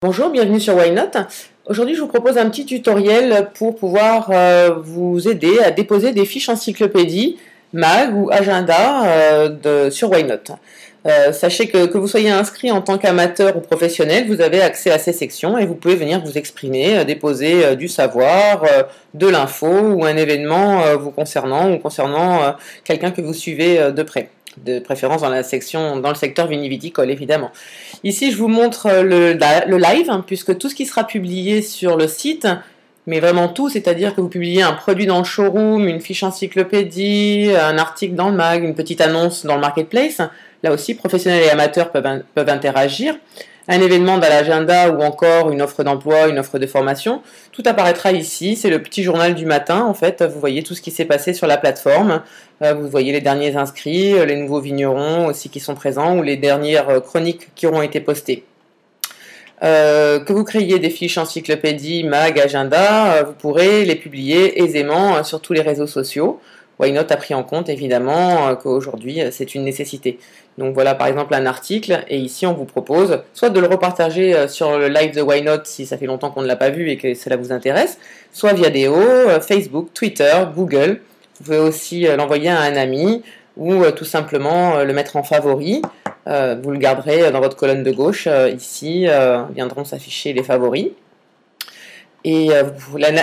Bonjour, bienvenue sur Why Not. Aujourd'hui, je vous propose un petit tutoriel pour pouvoir vous aider à déposer des fiches encyclopédie, mag ou agenda sur Why Not. Sachez que vous soyez inscrit en tant qu'amateur ou professionnel, vous avez accès à ces sections et vous pouvez venir vous exprimer, déposer du savoir, de l'info ou un événement vous concernant ou concernant quelqu'un que vous suivez de près. De préférence dans le secteur viniviticole évidemment. Ici je vous montre le live, puisque tout ce qui sera publié sur le site, mais vraiment tout, c'est-à-dire que vous publiez un produit dans le showroom, une fiche encyclopédie, un article dans le mag, une petite annonce dans le marketplace, là aussi professionnels et amateurs peuvent interagir, un événement dans l'agenda ou encore une offre d'emploi, une offre de formation, tout apparaîtra ici, c'est le petit journal du matin en fait, vous voyez tout ce qui s'est passé sur la plateforme, vous voyez les derniers inscrits, les nouveaux vignerons aussi qui sont présents ou les dernières chroniques qui auront été postées. Que vous créiez des fiches encyclopédie, mag, agenda, vous pourrez les publier aisément sur tous les réseaux sociaux. Why Not a pris en compte évidemment qu'aujourd'hui c'est une nécessité. Donc voilà par exemple un article et ici on vous propose soit de le repartager sur le live de Why Not si ça fait longtemps qu'on ne l'a pas vu et que cela vous intéresse, soit via Vidéo, Facebook, Twitter, Google. Vous pouvez aussi l'envoyer à un ami ou tout simplement le mettre en favori. Vous le garderez dans votre colonne de gauche. Ici viendront s'afficher les favoris. Et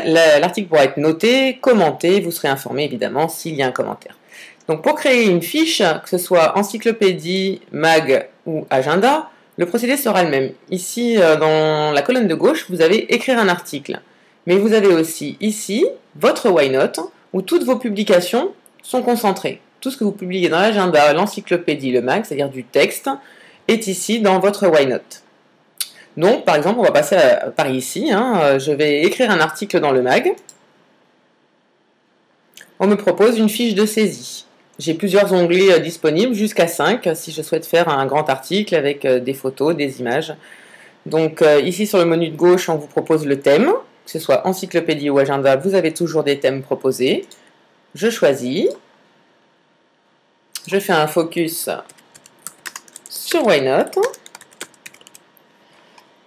l'article pourra être noté, commenté, vous serez informé évidemment s'il y a un commentaire. Donc pour créer une fiche, que ce soit encyclopédie, mag ou agenda, le procédé sera le même. Ici, dans la colonne de gauche, vous avez écrire un article. Mais vous avez aussi ici votre Why Not, où toutes vos publications sont concentrées. Tout ce que vous publiez dans l'agenda, l'encyclopédie, le mag, c'est-à-dire du texte, est ici dans votre Why Not. Donc, par exemple, on va passer par ici. Je vais écrire un article dans le mag. On me propose une fiche de saisie. J'ai plusieurs onglets disponibles, jusqu'à 5, si je souhaite faire un grand article avec des photos, des images. Donc, ici sur le menu de gauche, on vous propose le thème. Que ce soit encyclopédie ou agenda, vous avez toujours des thèmes proposés. Je choisis. Je fais un focus sur Why Not.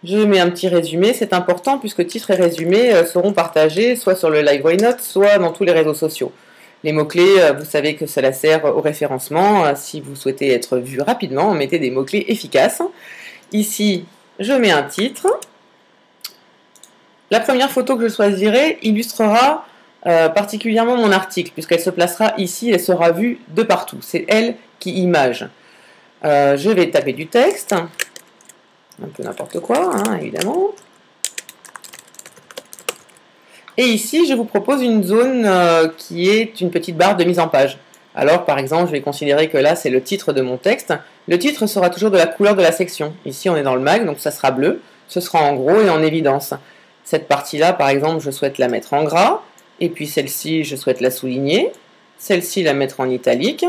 Je mets un petit résumé, c'est important puisque titre et résumé seront partagés soit sur le live Why Not, soit dans tous les réseaux sociaux. Les mots-clés, vous savez que cela sert au référencement. Si vous souhaitez être vu rapidement, mettez des mots-clés efficaces. Ici, je mets un titre. La première photo que je choisirai illustrera particulièrement mon article, puisqu'elle se placera ici, elle sera vue de partout. C'est elle qui image. Je vais taper du texte. Un peu n'importe quoi, évidemment. Et ici, je vous propose une zone qui est une petite barre de mise en page. Alors, par exemple, je vais considérer que là, c'est le titre de mon texte. Le titre sera toujours de la couleur de la section. Ici, on est dans le mag, donc ça sera bleu. Ce sera en gros et en évidence. Cette partie-là, par exemple, je souhaite la mettre en gras. Et puis celle-ci, je souhaite la souligner. Celle-ci, la mettre en italique.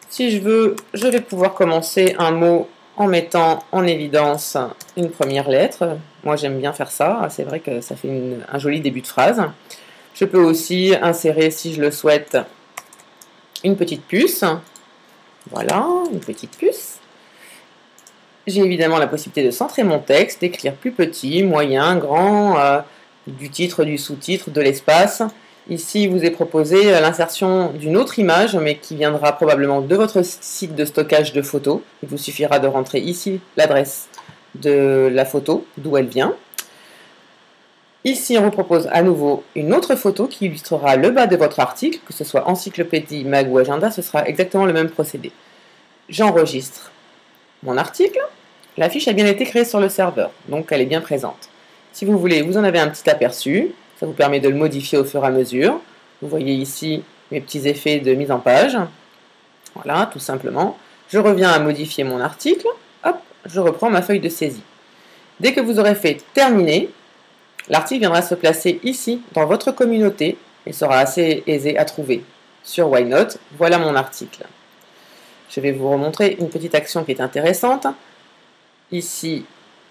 Si je veux, je vais pouvoir commencer un mot en mettant en évidence une première lettre. Moi, j'aime bien faire ça. C'est vrai que ça fait un joli début de phrase. Je peux aussi insérer, si je le souhaite, une petite puce. Voilà, une petite puce. J'ai évidemment la possibilité de centrer mon texte, d'écrire plus petit, moyen, grand, du titre, du sous-titre, de l'espace. Ici, il vous est proposé l'insertion d'une autre image, mais qui viendra probablement de votre site de stockage de photos. Il vous suffira de rentrer ici l'adresse de la photo, d'où elle vient. Ici, on vous propose à nouveau une autre photo qui illustrera le bas de votre article, que ce soit encyclopédie, mag ou agenda, ce sera exactement le même procédé. J'enregistre mon article. La fiche a bien été créée sur le serveur, donc elle est bien présente. Si vous voulez, vous en avez un petit aperçu. Ça vous permet de le modifier au fur et à mesure. Vous voyez ici mes petits effets de mise en page. Voilà, tout simplement. Je reviens à modifier mon article. Hop, je reprends ma feuille de saisie. Dès que vous aurez fait terminer, l'article viendra se placer ici, dans votre communauté, et sera assez aisé à trouver. Sur Why Not, voilà mon article. Je vais vous remontrer une petite action qui est intéressante. Ici,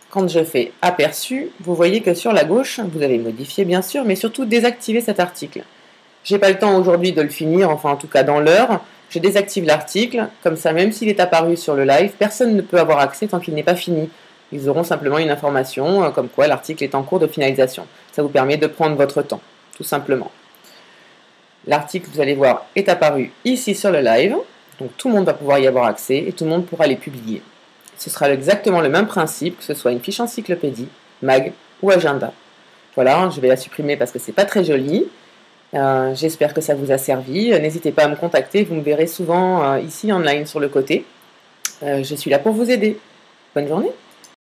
quand je fais aperçu, vous voyez que sur la gauche, vous avez modifié bien sûr, mais surtout désactivé cet article. J'ai pas le temps aujourd'hui de le finir, enfin en tout cas dans l'heure. Je désactive l'article, comme ça même s'il est apparu sur le live, personne ne peut avoir accès tant qu'il n'est pas fini. Ils auront simplement une information comme quoi l'article est en cours de finalisation. Ça vous permet de prendre votre temps, tout simplement. L'article, vous allez voir, est apparu ici sur le live. Donc tout le monde va pouvoir y avoir accès et tout le monde pourra les publier. Ce sera exactement le même principe, que ce soit une fiche encyclopédie, mag ou agenda. Voilà, je vais la supprimer parce que c'est pas très joli. J'espère que ça vous a servi. N'hésitez pas à me contacter, vous me verrez souvent ici en ligne sur le côté. Je suis là pour vous aider. Bonne journée.